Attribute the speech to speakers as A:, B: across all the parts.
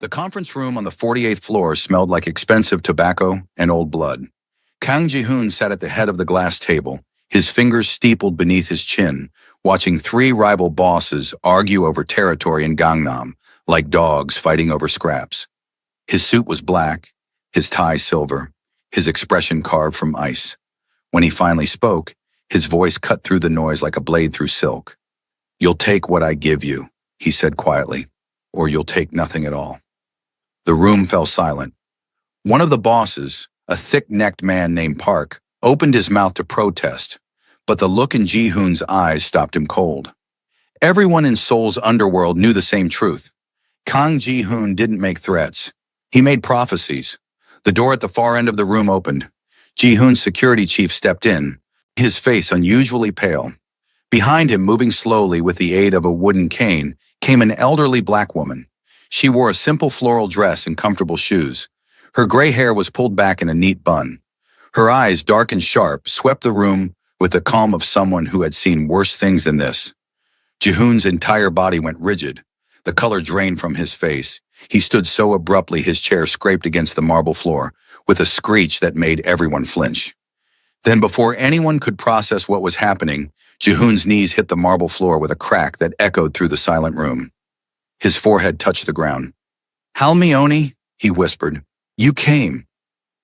A: The conference room on the 48th floor smelled like expensive tobacco and old blood. Kang Ji-hoon sat at the head of the glass table, his fingers steepled beneath his chin, watching three rival bosses argue over territory in Gangnam, like dogs fighting over scraps. His suit was black, his tie silver, his expression carved from ice. When he finally spoke, his voice cut through the noise like a blade through silk. "You'll take what I give you," he said quietly, "or you'll take nothing at all." The room fell silent. One of the bosses, a thick-necked man named Park, opened his mouth to protest, but the look in Ji-hoon's eyes stopped him cold. Everyone in Seoul's underworld knew the same truth. Kang Ji-hoon didn't make threats. He made prophecies. The door at the far end of the room opened. Ji-hoon's security chief stepped in, his face unusually pale. Behind him, moving slowly with the aid of a wooden cane, came an elderly black woman. She wore a simple floral dress and comfortable shoes. Her gray hair was pulled back in a neat bun. Her eyes, dark and sharp, swept the room with the calm of someone who had seen worse things than this. Ji-hoon's entire body went rigid. The color drained from his face. He stood so abruptly his chair scraped against the marble floor, with a screech that made everyone flinch. Then, before anyone could process what was happening, Ji-hoon's knees hit the marble floor with a crack that echoed through the silent room. His forehead touched the ground. "Halmione," he whispered, "you came."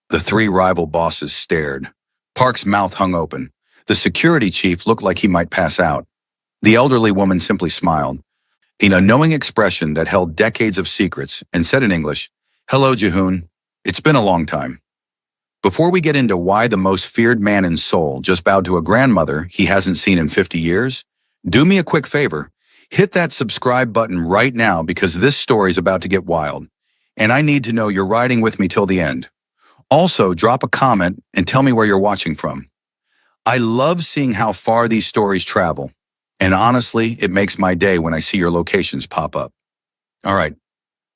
A: The three rival bosses stared. Park's mouth hung open. The security chief looked like he might pass out. The elderly woman simply smiled, in a knowing expression that held decades of secrets, and said in English, "Hello, Ji-hoon. It's been a long time." Before we get into why the most feared man in Seoul just bowed to a grandmother he hasn't seen in 50 years, do me a quick favor. Hit that subscribe button right now because this story's about to get wild, and I need to know you're riding with me till the end. Also, drop a comment and tell me where you're watching from. I love seeing how far these stories travel, and honestly, it makes my day when I see your locations pop up. All right,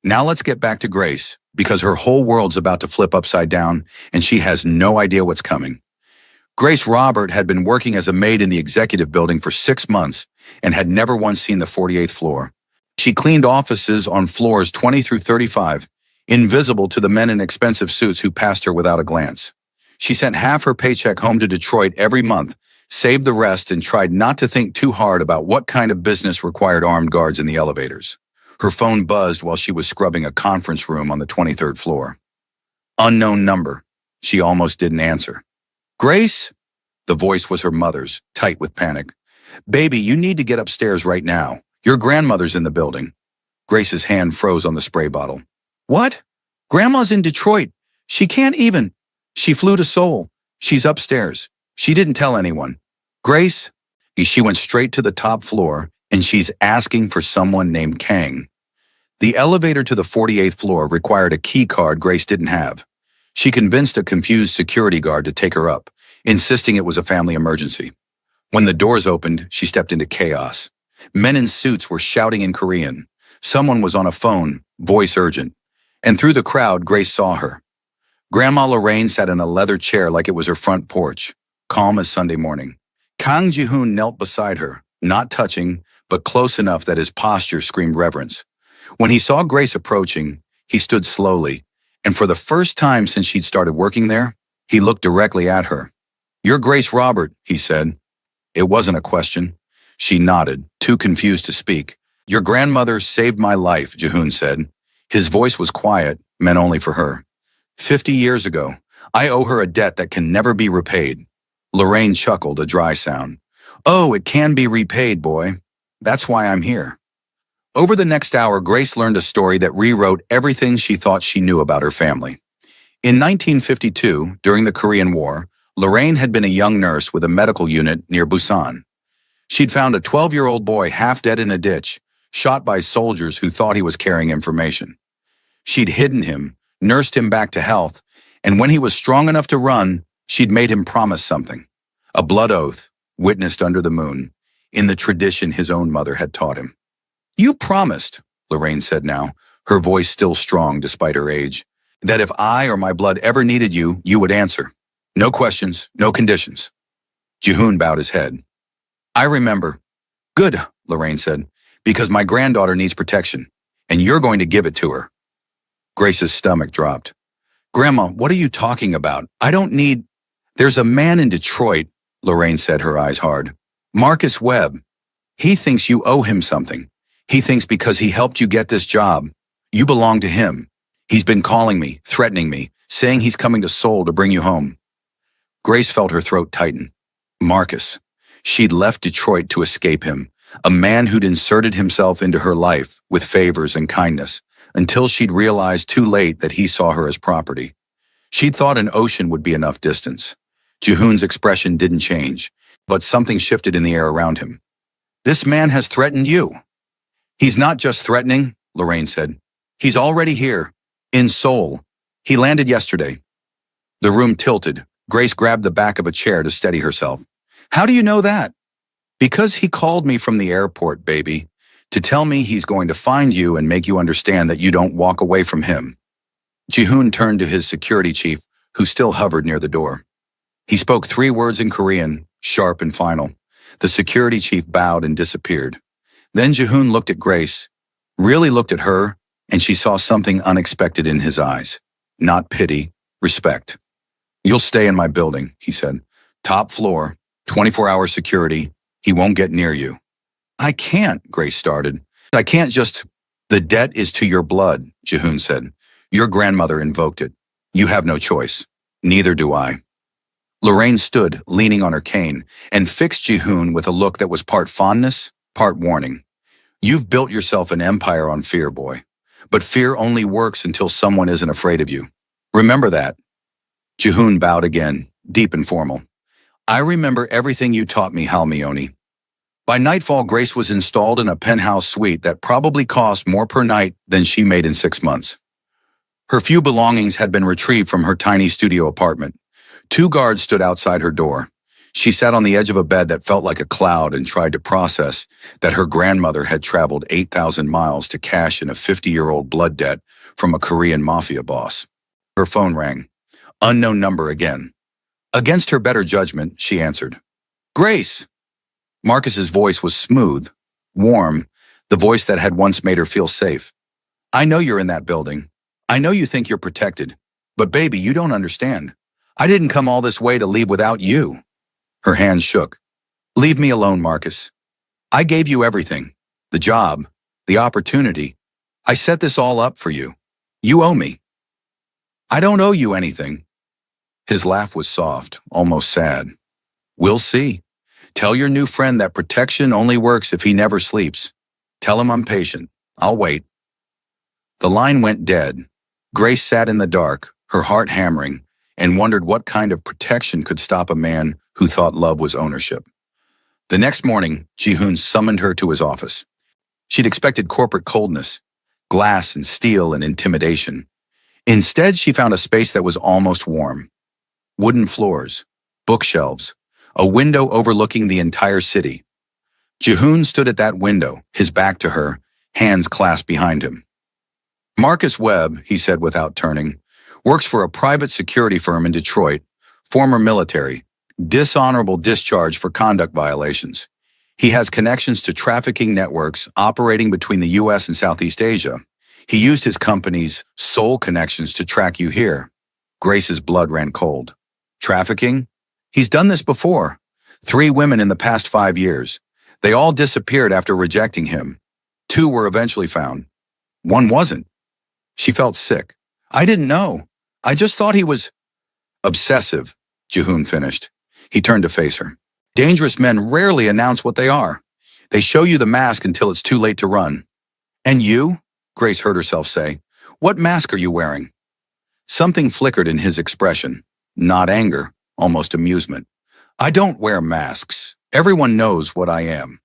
A: now let's get back to Grace, because her whole world's about to flip upside down, and she has no idea what's coming. Grace Robert had been working as a maid in the executive building for 6 months and had never once seen the 48th floor. She cleaned offices on floors 20 through 35, invisible to the men in expensive suits who passed her without a glance. She sent half her paycheck home to Detroit every month, saved the rest, and tried not to think too hard about what kind of business required armed guards in the elevators. Her phone buzzed while she was scrubbing a conference room on the 23rd floor. Unknown number. She almost didn't answer. "Grace?" The voice was her mother's, tight with panic. "Baby, you need to get upstairs right now. Your grandmother's in the building." Grace's hand froze on the spray bottle. "What? Grandma's in Detroit. She can't even. She flew to Seoul. She's upstairs. She didn't tell anyone. Grace?" She went straight to the top floor, and she's asking for someone named Kang. The elevator to the 48th floor required a key card Grace didn't have. She convinced a confused security guard to take her up, insisting it was a family emergency. When the doors opened, she stepped into chaos. Men in suits were shouting in Korean. Someone was on a phone, voice urgent. And through the crowd, Grace saw her. Grandma Lorraine sat in a leather chair like it was her front porch, calm as Sunday morning. Kang Ji-hoon knelt beside her, not touching, but close enough that his posture screamed reverence. When he saw Grace approaching, he stood slowly, and for the first time since she'd started working there, he looked directly at her. "You're Grace Robert," he said. It wasn't a question. She nodded, too confused to speak. "Your grandmother saved my life," Ji-hoon said. His voice was quiet, meant only for her. 50 years ago, I owe her a debt that can never be repaid." Lorraine chuckled, a dry sound. "Oh, it can be repaid, boy. That's why I'm here." Over the next hour, Grace learned a story that rewrote everything she thought she knew about her family. In 1952, during the Korean War, Lorraine had been a young nurse with a medical unit near Busan. She'd found a 12-year-old boy half dead in a ditch, shot by soldiers who thought he was carrying information. She'd hidden him, nursed him back to health, and when he was strong enough to run, she'd made him promise something. A blood oath, witnessed under the moon, in the tradition his own mother had taught him. "You promised," Lorraine said now, her voice still strong despite her age, "that if I or my blood ever needed you, you would answer. No questions, no conditions." Ji-hoon bowed his head. "I remember." "Good," Lorraine said, "because my granddaughter needs protection, and you're going to give it to her." Grace's stomach dropped. Grandma, what are you talking about? I don't need... There's a man in Detroit, Lorraine said, her eyes hard. Marcus Webb. He thinks you owe him something. He thinks because he helped you get this job, you belong to him. He's been calling me, threatening me, saying he's coming to Seoul to bring you home. Grace felt her throat tighten. Marcus. She'd left Detroit to escape him, a man who'd inserted himself into her life with favors and kindness, until she'd realized too late that he saw her as property. She'd thought an ocean would be enough distance. Jihoon's expression didn't change, but something shifted in the air around him. This man has threatened you. He's not just threatening, Lorraine said. He's already here, in Seoul. He landed yesterday. The room tilted. Grace grabbed the back of a chair to steady herself. How do you know that? Because he called me from the airport, baby, to tell me he's going to find you and make you understand that you don't walk away from him. Jihoon turned to his security chief, who still hovered near the door. He spoke 3 words in Korean, sharp and final. The security chief bowed and disappeared. Then Jihoon looked at Grace, really looked at her, and she saw something unexpected in his eyes. Not pity, respect. You'll stay in my building, he said. Top floor, 24-hour security. He won't get near you. I can't, Grace started. I can't just... The debt is to your blood, Jihoon said. Your grandmother invoked it. You have no choice. Neither do I. Lorraine stood, leaning on her cane, and fixed Jihoon with a look that was part fondness, part warning. You've built yourself an empire on fear, boy. But fear only works until someone isn't afraid of you. Remember that. Jihoon bowed again, deep and formal. I remember everything you taught me, Halmione. By nightfall, Grace was installed in a penthouse suite that probably cost more per night than she made in 6 months. Her few belongings had been retrieved from her tiny studio apartment. 2 guards stood outside her door. She sat on the edge of a bed that felt like a cloud and tried to process that her grandmother had traveled 8,000 miles to cash in a 50-year-old blood debt from a Korean Mafia boss. Her phone rang. Unknown number again. Against her better judgment, she answered. Grace! Marcus's voice was smooth, warm, the voice that had once made her feel safe. I know you're in that building. I know you think you're protected. But baby, you don't understand. I didn't come all this way to leave without you. Her hands shook. Leave me alone, Marcus. I gave you everything. The job, the opportunity. I set this all up for you. You owe me. I don't owe you anything. His laugh was soft, almost sad. We'll see. Tell your new friend that protection only works if he never sleeps. Tell him I'm patient. I'll wait. The line went dead. Grace sat in the dark, her heart hammering, and wondered what kind of protection could stop a man who thought love was ownership. The next morning, Jihoon summoned her to his office. She'd expected corporate coldness, glass and steel and intimidation. Instead, she found a space that was almost warm. Wooden floors, bookshelves, a window overlooking the entire city. Jihoon stood at that window, his back to her, hands clasped behind him. Marcus Webb, he said without turning, works for a private security firm in Detroit, former military, dishonorable discharge for conduct violations. He has connections to trafficking networks operating between the U.S. and Southeast Asia. He used his company's Seoul connections to track you here. Grace's blood ran cold. Trafficking? He's done this before. 3 women in the past 5 years. They all disappeared after rejecting him. 2 were eventually found. 1 wasn't. She felt sick. I didn't know. I just thought he was... Obsessive, Jihoon finished. He turned to face her. Dangerous men rarely announce what they are. They show you the mask until it's too late to run. And you? Grace heard herself say. What mask are you wearing? Something flickered in his expression. Not anger, almost amusement. I don't wear masks. Everyone knows what I am.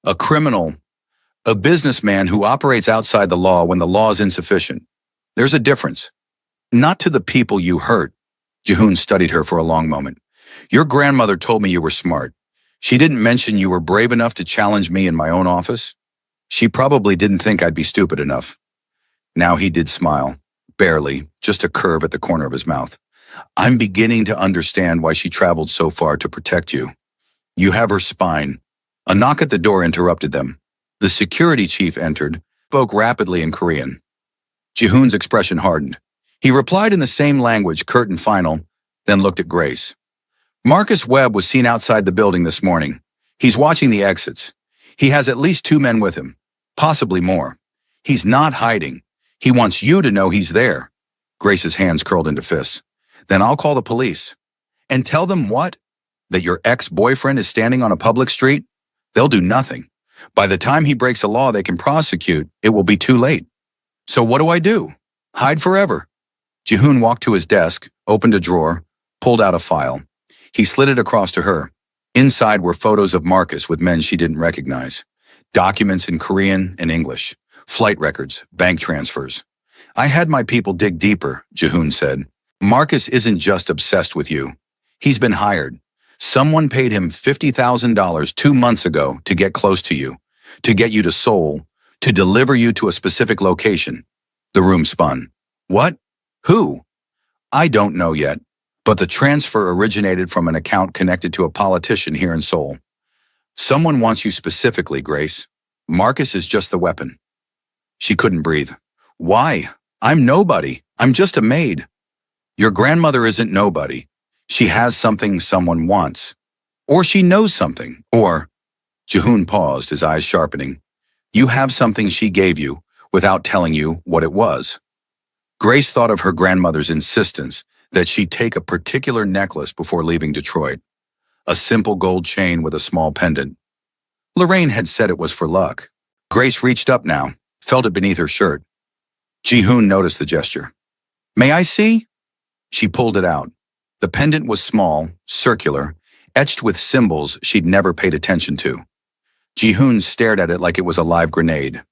A: A criminal, a businessman who operates outside the law when the law is insufficient. There's a difference. Not to the people you hurt. Jihoon studied her for a long moment. Your grandmother told me you were smart. She didn't mention you were brave enough to challenge me in my own office. She probably didn't think I'd be stupid enough. Now he did smile. Barely, just a curve at the corner of his mouth. I'm beginning to understand why she traveled so far to protect you. You have her spine. A knock at the door interrupted them. The security chief entered, spoke rapidly in Korean. Jihoon's expression hardened. He replied in the same language, curt and final, then looked at Grace. Marcus Webb was seen outside the building this morning. He's watching the exits. He has at least 2 men with him, possibly more. He's not hiding. He wants you to know he's there. Grace's hands curled into fists. Then I'll call the police. And tell them what? That your ex-boyfriend is standing on a public street? They'll do nothing. By the time he breaks a law they can prosecute, it will be too late. So what do I do? Hide forever. Jihoon walked to his desk, opened a drawer, pulled out a file. He slid it across to her. Inside were photos of Marcus with men she didn't recognize. Documents in Korean and English. Flight records, bank transfers. I had my people dig deeper, Jihoon said. Marcus isn't just obsessed with you. He's been hired. Someone paid him $50,000 2 months ago to get close to you, to get you to Seoul, to deliver you to a specific location. The room spun. What? Who? I don't know yet, but the transfer originated from an account connected to a politician here in Seoul. Someone wants you specifically, Grace. Marcus is just the weapon. She couldn't breathe. Why? I'm nobody. I'm just a maid. Your grandmother isn't nobody. She has something someone wants. Or she knows something. Or, Jihoon paused, his eyes sharpening. You have something she gave you without telling you what it was. Grace thought of her grandmother's insistence that she take a particular necklace before leaving Detroit. A simple gold chain with a small pendant. Lorraine had said it was for luck. Grace reached up now, felt it beneath her shirt. Jihoon noticed the gesture. May I see? She pulled it out. The pendant was small, circular, etched with symbols she'd never paid attention to. Jihoon stared at it like it was a live grenade.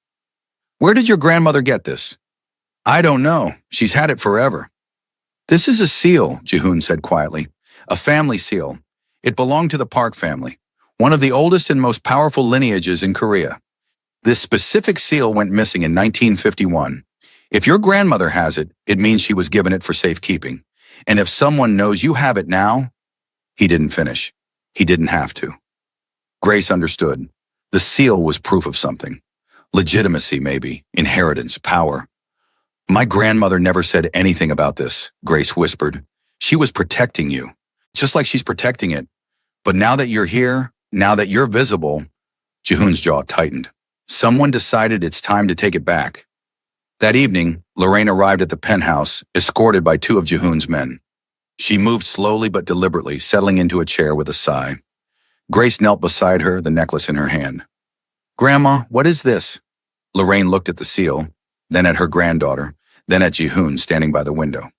A: Where did your grandmother get this? I don't know. She's had it forever. This is a seal, Jihoon said quietly. A family seal. It belonged to the Park family, one of the oldest and most powerful lineages in Korea. This specific seal went missing in 1951. If your grandmother has it, it means she was given it for safekeeping. And if someone knows you have it now, he didn't finish. He didn't have to. Grace understood. The seal was proof of something. Legitimacy, maybe. Inheritance, power. My grandmother never said anything about this, Grace whispered. She was protecting you, just like she's protecting it. But now that you're here, now that you're visible, Jihoon's jaw tightened. Someone decided it's time to take it back. That evening, Lorraine arrived at the penthouse, escorted by 2 of Jihoon's men. She moved slowly but deliberately, settling into a chair with a sigh. Grace knelt beside her, the necklace in her hand. Grandma, what is this? Lorraine looked at the seal, then at her granddaughter, then at Jihoon standing by the window.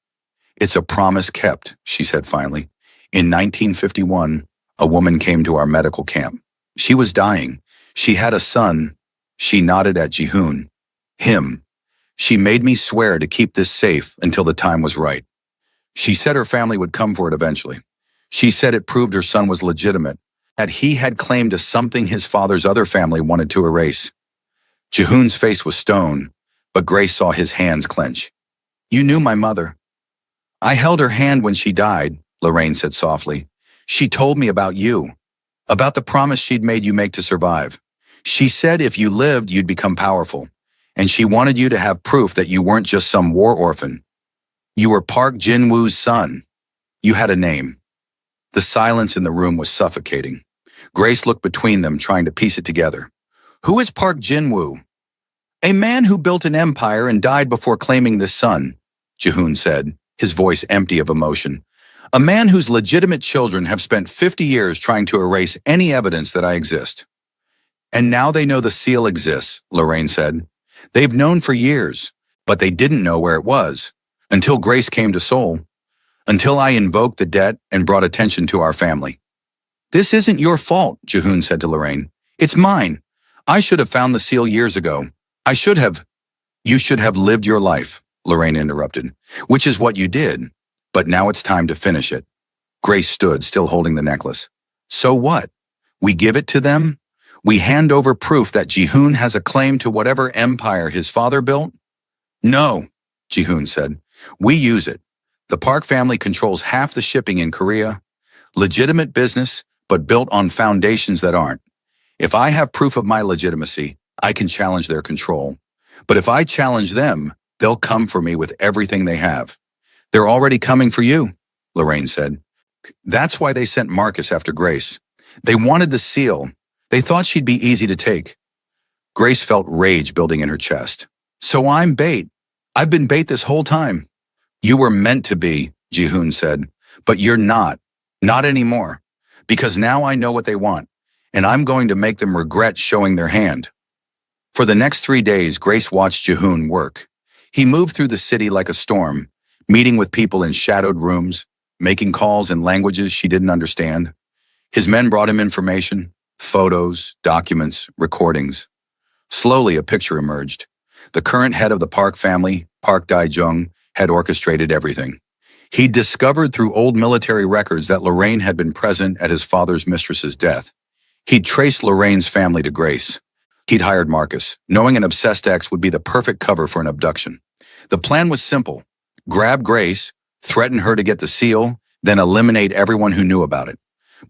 A: It's a promise kept, she said finally. In 1951, a woman came to our medical camp. She was dying. She had a son. She nodded at Jihoon. Him. She made me swear to keep this safe until the time was right. She said her family would come for it eventually. She said it proved her son was legitimate, that he had claim to something his father's other family wanted to erase. Jihoon's face was stone, but Grace saw his hands clench. You knew my mother. I held her hand when she died, Lorraine said softly. She told me about you, about the promise she'd made you make to survive. She said if you lived, you'd become powerful. And she wanted you to have proof that you weren't just some war orphan. You were Park Jin-woo's son. You had a name. The silence in the room was suffocating. Grace looked between them, trying to piece it together. Who is Park Jin-woo? A man who built an empire and died before claiming this son, Jihoon said, his voice empty of emotion. A man whose legitimate children have spent 50 years trying to erase any evidence that I exist. And now they know the seal exists, Lorraine said. They've known for years, but they didn't know where it was, until Grace came to Seoul, until I invoked the debt and brought attention to our family. This isn't your fault, Jihoon said to Lorraine. It's mine. I should have found the seal years ago. I should have. You should have lived your life, Lorraine interrupted, which is what you did, but now it's time to finish it. Grace stood, still holding the necklace. So what? We give it to them? We hand over proof that Jihoon has a claim to whatever empire his father built? No, Jihoon said. We use it. The Park family controls half the shipping in Korea. Legitimate business, but built on foundations that aren't. If I have proof of my legitimacy, I can challenge their control. But if I challenge them, They'll come for me with everything they have. They're already coming for you, Lorraine said. That's why they sent Marcus after Grace. They wanted the seal. They thought she'd be easy to take. Grace felt rage building in her chest. So I'm bait. I've been bait this whole time. You were meant to be, Jihoon said. But you're not. Not anymore. Because now I know what they want, and I'm going to make them regret showing their hand. For the next 3 days, Grace watched Jihoon work. He moved through the city like a storm, meeting with people in shadowed rooms, making calls in languages she didn't understand. His men brought him information, photos, documents, recordings. Slowly, a picture emerged. The current head of the Park family, Park Dae-jung, had orchestrated everything. He'd discovered through old military records that Lorraine had been present at his father's mistress's death. He'd traced Lorraine's family to Grace. He'd hired Marcus, knowing an obsessed ex would be the perfect cover for an abduction. The plan was simple. Grab Grace, threaten her to get the seal, then eliminate everyone who knew about it.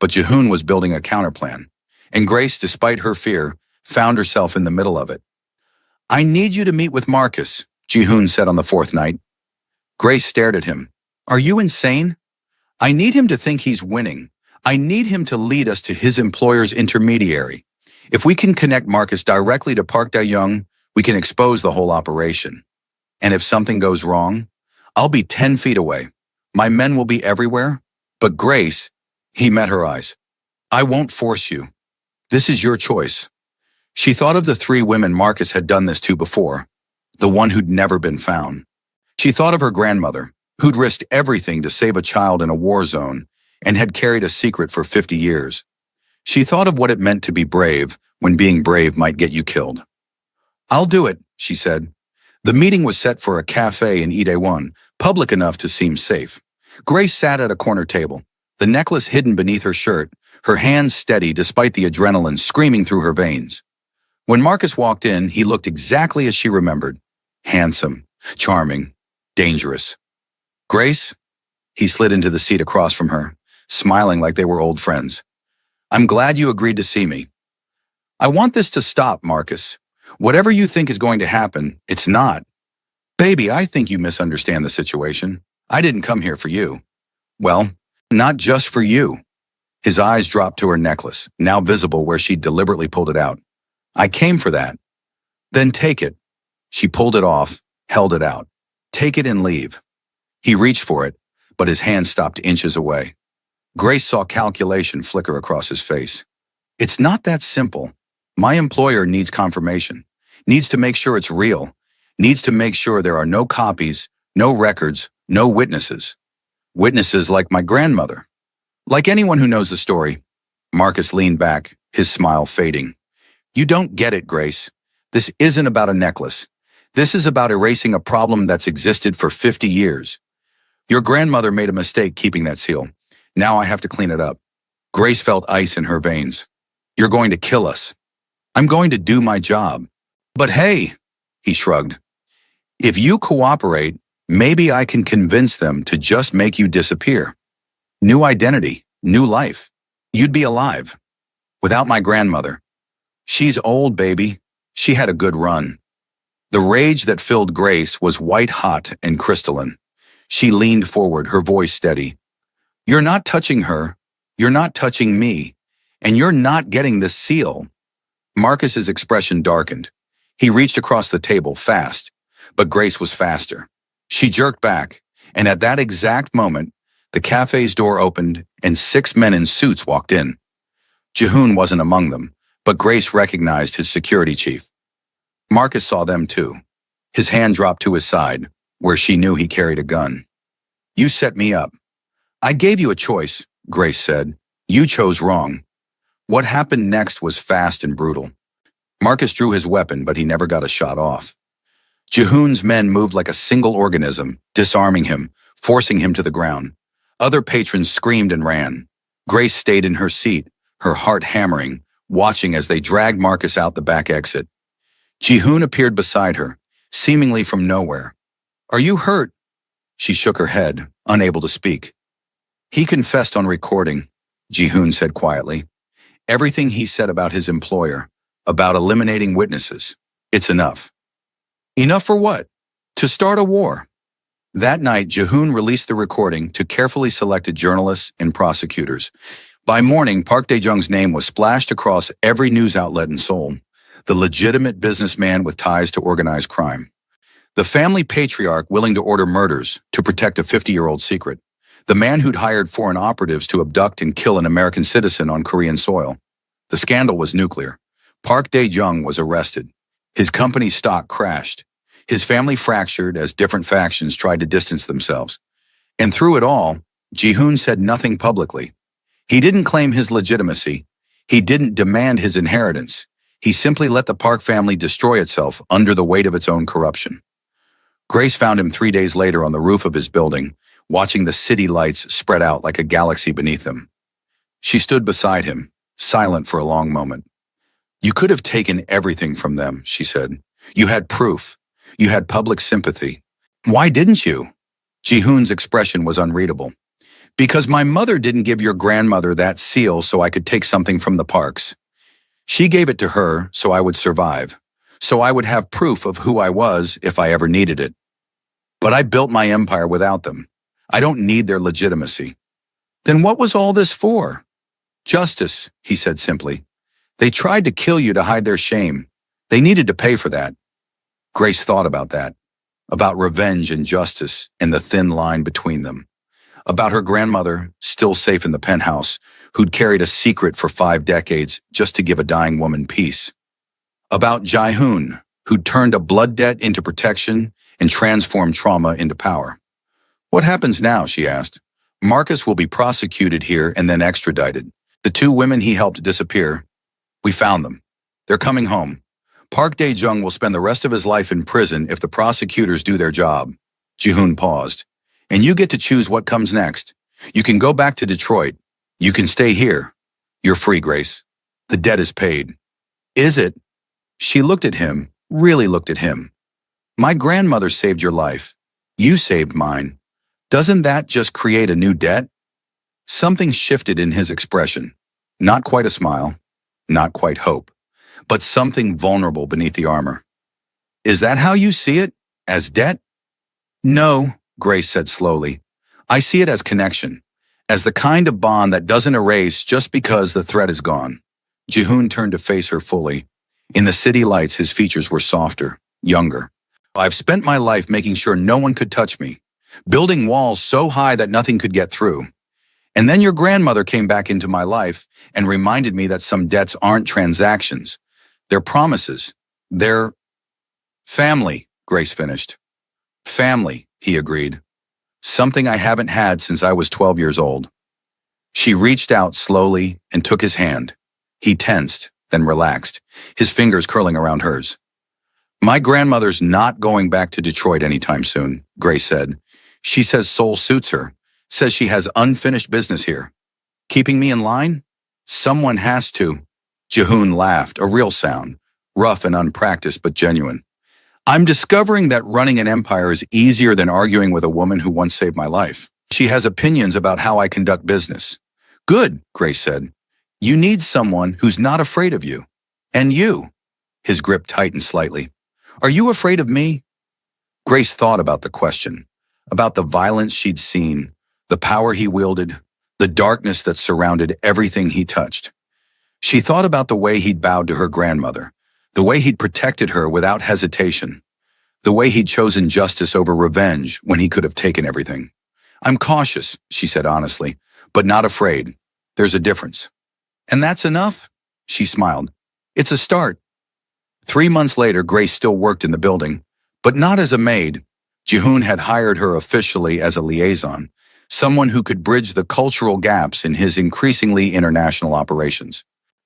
A: But Jihoon was building a counterplan. And Grace, despite her fear, found herself in the middle of it. I need you to meet with Marcus, Jihoon said on the 4th night. Grace stared at him. Are you insane? I need him to think he's winning. I need him to lead us to his employer's intermediary. If we can connect Marcus directly to Park Dae-jung, we can expose the whole operation. And if something goes wrong, I'll be 10 feet away. My men will be everywhere. But Grace, he met her eyes. I won't force you. This is your choice. She thought of the 3 women Marcus had done this to before, the one who'd never been found. She thought of her grandmother, who'd risked everything to save a child in a war zone and had carried a secret for 50 years. She thought of what it meant to be brave when being brave might get you killed. I'll do it, she said. The meeting was set for a cafe in Itaewon, public enough to seem safe. Grace sat at a corner table, the necklace hidden beneath her shirt, her hands steady despite the adrenaline screaming through her veins. When Marcus walked in, he looked exactly as she remembered. Handsome, charming, dangerous. Grace? He slid into the seat across from her, smiling like they were old friends. I'm glad you agreed to see me. I want this to stop, Marcus. Whatever you think is going to happen, it's not. Baby, I think you misunderstand the situation. I didn't come here for you. Well, not just for you. His eyes dropped to her necklace, now visible where she'd deliberately pulled it out. I came for that. Then take it. She pulled it off, held it out. Take it and leave. He reached for it, but his hand stopped inches away. Grace saw calculation flicker across his face. It's not that simple. My employer needs confirmation, needs to make sure it's real, needs to make sure there are no copies, no records, no witnesses. Witnesses like my grandmother. Like anyone who knows the story. Marcus leaned back, his smile fading. You don't get it, Grace. This isn't about a necklace. This is about erasing a problem that's existed for 50 years. Your grandmother made a mistake keeping that seal. Now I have to clean it up. Grace felt ice in her veins. You're going to kill us. I'm going to do my job. But hey, he shrugged. If you cooperate, maybe I can convince them to just make you disappear. New identity, new life. You'd be alive. Without my grandmother. She's old, baby. She had a good run. The rage that filled Grace was white-hot and crystalline. She leaned forward, her voice steady. You're not touching her. You're not touching me. And you're not getting this seal. Marcus's expression darkened. He reached across the table fast, but Grace was faster. She jerked back, and at that exact moment, the cafe's door opened and 6 men in suits walked in. Jihoon wasn't among them, but Grace recognized his security chief. Marcus saw them too. His hand dropped to his side, where she knew he carried a gun. You set me up. I gave you a choice, Grace said. You chose wrong. What happened next was fast and brutal. Marcus drew his weapon, but he never got a shot off. Jihoon's men moved like a single organism, disarming him, forcing him to the ground. Other patrons screamed and ran. Grace stayed in her seat, her heart hammering, watching as they dragged Marcus out the back exit. Jihoon appeared beside her, seemingly from nowhere. Are you hurt? She shook her head, unable to speak. He confessed on recording, Jihoon said quietly. Everything he said about his employer, about eliminating witnesses. It's enough. Enough for what? To start a war. That night, Jihoon released the recording to carefully selected journalists and prosecutors. By morning, Park Dae-jung's name was splashed across every news outlet in Seoul, the legitimate businessman with ties to organized crime. The family patriarch willing to order murders to protect a 50-year-old secret. The man who'd hired foreign operatives to abduct and kill an American citizen on Korean soil. The scandal was nuclear. Park Dae-jung was arrested. His company's stock crashed. His family fractured as different factions tried to distance themselves. And through it all, Jihoon said nothing publicly. He didn't claim his legitimacy. He didn't demand his inheritance. He simply let the Park family destroy itself under the weight of its own corruption. Grace found him 3 days later on the roof of his building, watching the city lights spread out like a galaxy beneath him. She stood beside him, silent for a long moment. "You could have taken everything from them," she said. "You had proof. You had public sympathy. Why didn't you?" Jihoon's expression was unreadable. "Because my mother didn't give your grandmother that seal so I could take something from the Parks. She gave it to her so I would survive, so I would have proof of who I was if I ever needed it. But I built my empire without them. I don't need their legitimacy." "Then what was all this for?" "Justice," he said simply. "They tried to kill you to hide their shame. They needed to pay for that." Grace thought about that, about revenge and justice and the thin line between them, about her grandmother, still safe in the penthouse, who'd carried a secret for 5 decades just to give a dying woman peace, about Jihoon, who'd turned a blood debt into protection and transformed trauma into power. "What happens now?" she asked. "Marcus will be prosecuted here and then extradited. The 2 women he helped disappear, we found them. They're coming home. Park Dae-jung will spend the rest of his life in prison if the prosecutors do their job." Jihoon paused. "And you get to choose what comes next. You can go back to Detroit. You can stay here. You're free, Grace. The debt is paid." "Is it?" She looked at him, really looked at him. "My grandmother saved your life. You saved mine. Doesn't that just create a new debt?" Something shifted in his expression. Not quite a smile, not quite hope, but something vulnerable beneath the armor. "Is that how you see it? As debt?" "No," Grace said slowly. "I see it as connection, as the kind of bond that doesn't erase just because the thread is gone." Jihoon turned to face her fully. In the city lights, his features were softer, younger. "I've spent my life making sure no one could touch me, building walls so high that nothing could get through. And then your grandmother came back into my life and reminded me that some debts aren't transactions. They're promises. They're family," Grace finished. "Family," he agreed. "Something I haven't had since I was 12 years old." She reached out slowly and took his hand. He tensed, then relaxed, his fingers curling around hers. "My grandmother's not going back to Detroit anytime soon," Grace said. "She says Seoul suits her, says she has unfinished business here. Keeping me in line? Someone has to." Jihoon laughed, a real sound, rough and unpracticed but genuine. "I'm discovering that running an empire is easier than arguing with a woman who once saved my life. She has opinions about how I conduct business." "Good," Grace said. "You need someone who's not afraid of you. And you." His grip tightened slightly. "Are you afraid of me?" Grace thought about the question, about the violence she'd seen, the power he wielded, the darkness that surrounded everything he touched. She thought about the way he'd bowed to her grandmother, the way he'd protected her without hesitation, the way he'd chosen justice over revenge when he could have taken everything. "I'm cautious," she said honestly, "but not afraid. There's a difference." "And that's enough?" She smiled. "It's a start." 3 months later, Grace still worked in the building, but not as a maid. Jihoon had hired her officially as a liaison, someone who could bridge the cultural gaps in his increasingly international operations.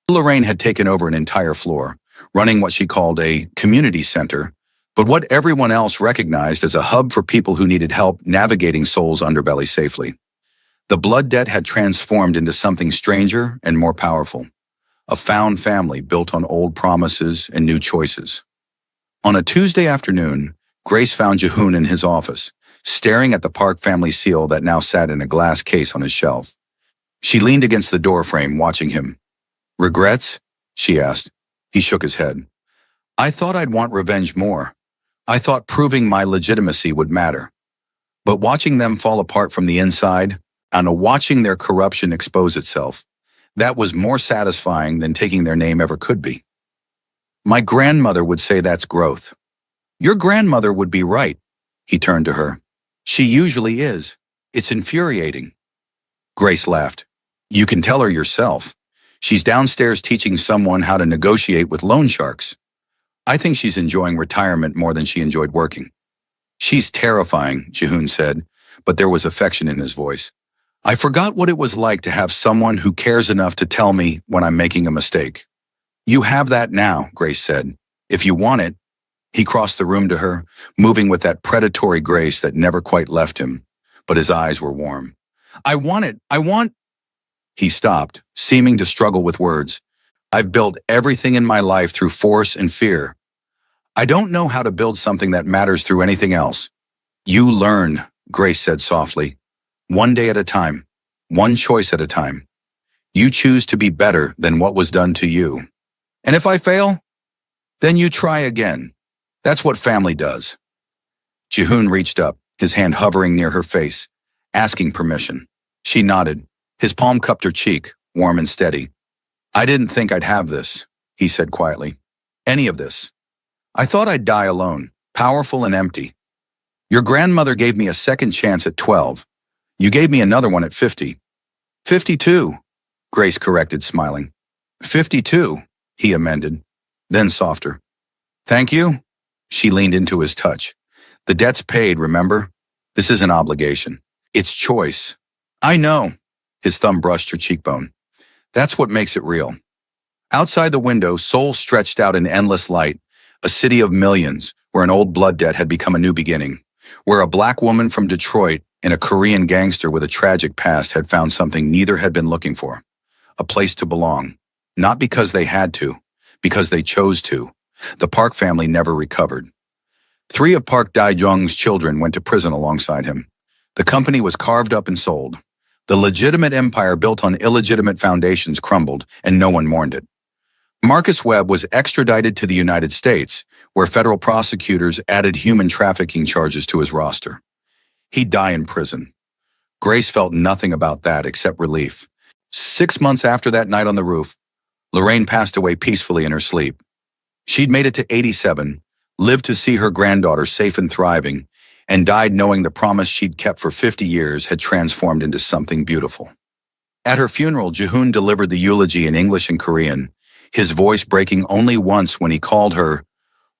A: Lorraine had taken over an entire floor, running what she called a community center, but what everyone else recognized as a hub for people who needed help navigating Seoul's underbelly safely. The blood debt had transformed into something stranger and more powerful, a found family built on old promises and new choices. On a Tuesday afternoon, Grace found Jihoon in his office, staring at the Park family seal that now sat in a glass case on his shelf. She leaned against the doorframe, watching him. "Regrets?" she asked. He shook his head. "I thought I'd want revenge more. I thought proving my legitimacy would matter. But watching them fall apart from the inside, and watching their corruption expose itself, that was more satisfying than taking their name ever could be. My grandmother would say that's growth. Your grandmother would be right. He turned to her. She usually is. It's infuriating. Grace laughed. You can tell her yourself. She's downstairs teaching someone how to negotiate with loan sharks. I think she's enjoying retirement more than she enjoyed working. She's terrifying, Jihoon said, but there was affection in his voice. I forgot what it was like to have someone who cares enough to tell me when I'm making a mistake. You have that now, Grace said. If you want it. He crossed the room to her, moving with that predatory grace that never quite left him, but his eyes were warm. I want it. I want... He stopped, seeming to struggle with words. I've built everything in my life through force and fear. I don't know how to build something that matters through anything else. You learn, Grace said softly. One day at a time, one choice at a time. You choose to be better than what was done to you. And if I fail, then you try again. That's what family does. Jihoon reached up, his hand hovering near her face, asking permission. She nodded. His palm cupped her cheek, warm and steady. I didn't think I'd have this, he said quietly. Any of this. I thought I'd die alone, powerful and empty. Your grandmother gave me a second chance at 12. You gave me another one at 50. 52, Grace corrected, smiling. 52, he amended, then softer. Thank you. She leaned into his touch. The debt's paid, remember? This is an obligation. It's choice. I know. His thumb brushed her cheekbone. That's what makes it real. Outside the window, Seoul stretched out in endless light, a city of millions, where an old blood debt had become a new beginning, where a black woman from Detroit and a Korean gangster with a tragic past had found something neither had been looking for, a place to belong, not because they had to, because they chose to. The Park family never recovered. 3 of Park Dae-jung's children went to prison alongside him. The company was carved up and sold. The legitimate empire built on illegitimate foundations crumbled, and no one mourned it. Marcus Webb was extradited to the United States, where federal prosecutors added human trafficking charges to his roster. He'd die in prison. Grace felt nothing about that except relief. 6 months after that night on the roof, Lorraine passed away peacefully in her sleep. She'd made it to 87, lived to see her granddaughter safe and thriving, and died knowing the promise she'd kept for 50 years had transformed into something beautiful. At her funeral, Jihoon delivered the eulogy in English and Korean, his voice breaking only once when he called her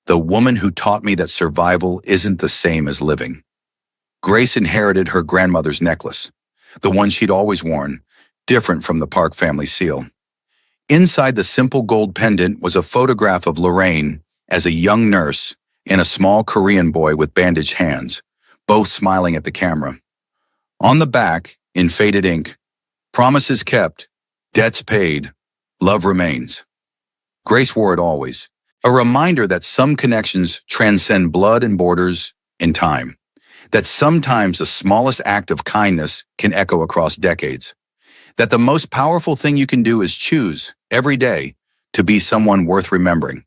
A: the woman who taught me that survival isn't the same as living. Grace inherited her grandmother's necklace, the one she'd always worn, different from the Park family seal. Inside the simple gold pendant was a photograph of Lorraine as a young nurse and a small Korean boy with bandaged hands, both smiling at the camera. On the back, in faded ink, promises kept, debts paid, love remains. Grace wore it always, a reminder that some connections transcend blood and borders and time, that sometimes the smallest act of kindness can echo across decades, that the most powerful thing you can do is choose, every day, to be someone worth remembering.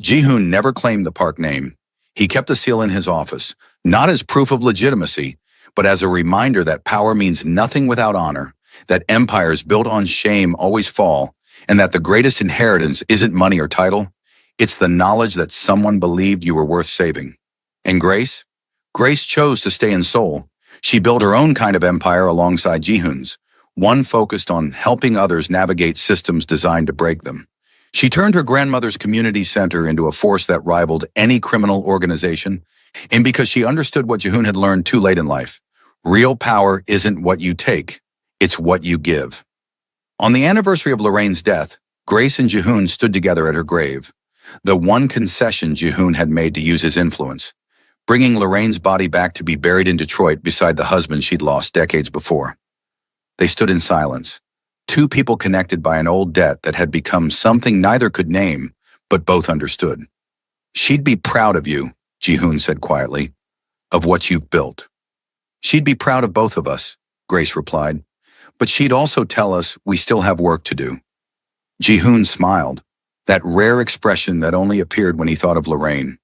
A: Jihoon never claimed the Park name. He kept the seal in his office, not as proof of legitimacy, but as a reminder that power means nothing without honor, that empires built on shame always fall, and that the greatest inheritance isn't money or title, it's the knowledge that someone believed you were worth saving. And Grace? Grace chose to stay in Seoul. She built her own kind of empire alongside Jihoon's, one focused on helping others navigate systems designed to break them. She turned her grandmother's community center into a force that rivaled any criminal organization, and because she understood what Jihoon had learned too late in life, real power isn't what you take, it's what you give. On the anniversary of Lorraine's death, Grace and Jihoon stood together at her grave, the one concession Jihoon had made to use his influence, bringing Lorraine's body back to be buried in Detroit beside the husband she'd lost decades before. They stood in silence, 2 people connected by an old debt that had become something neither could name, but both understood. She'd be proud of you, Jihoon said quietly, of what you've built. She'd be proud of both of us, Grace replied, but she'd also tell us we still have work to do. Jihoon smiled, that rare expression that only appeared when he thought of Lorraine.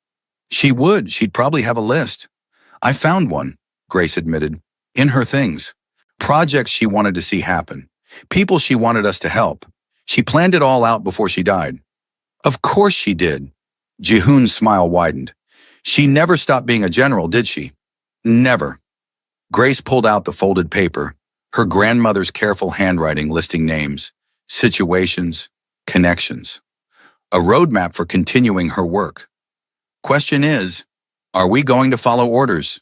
A: She would. She'd probably have a list. I found one, Grace admitted, in her things. Projects she wanted to see happen. People she wanted us to help. She planned it all out before she died. Of course she did. Jihoon's smile widened. She never stopped being a general, did she? Never. Grace pulled out the folded paper, her grandmother's careful handwriting listing names, situations, connections. A roadmap for continuing her work. Question is, are we going to follow orders?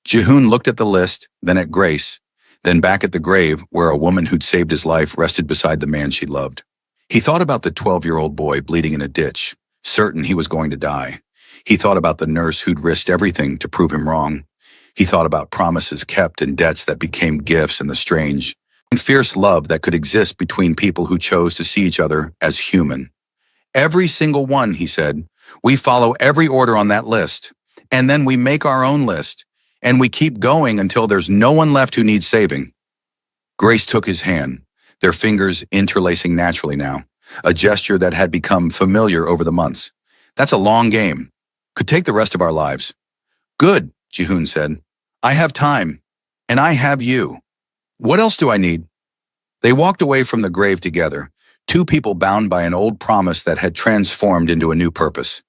A: Jihoon looked at the list, then at Grace, then back at the grave where a woman who'd saved his life rested beside the man she loved. He thought about the 12-year-old boy bleeding in a ditch, certain he was going to die. He thought about the nurse who'd risked everything to prove him wrong. He thought about promises kept and debts that became gifts and the strange and fierce love that could exist between people who chose to see each other as human. Every single one, he said. We follow every order on that list, and then we make our own list, and we keep going until there's no one left who needs saving. Grace took his hand, their fingers interlacing naturally now, a gesture that had become familiar over the months. That's a long game. Could take the rest of our lives. Good, Jihoon said. I have time, and I have you. What else do I need? They walked away from the grave together, two people bound by an old promise that had transformed into a new purpose.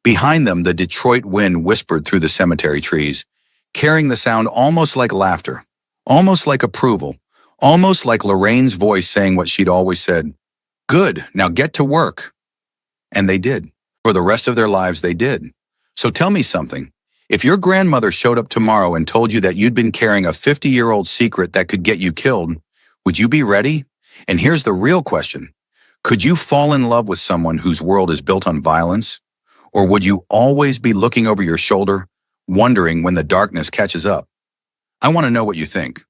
A: Behind them, the Detroit wind whispered through the cemetery trees, carrying the sound almost like laughter, almost like approval, almost like Lorraine's voice saying what she'd always said, "Good, now get to work." And they did. For the rest of their lives, they did. So tell me something. If your grandmother showed up tomorrow and told you that you'd been carrying a 50-year-old secret that could get you killed, would you be ready? And here's the real question. Could you fall in love with someone whose world is built on violence? Or would you always be looking over your shoulder, wondering when the darkness catches up? I want to know what you think.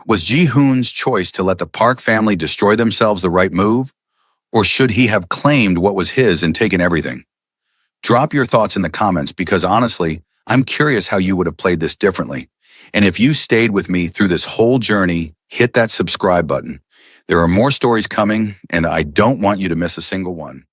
A: Was Ji-hoon's choice to let the Park family destroy themselves the right move? Or should he have claimed what was his and taken everything? Drop your thoughts in the comments because honestly, I'm curious how you would have played this differently. And if you stayed with me through this whole journey, hit that subscribe button. There are more stories coming, and I don't want you to miss a single one.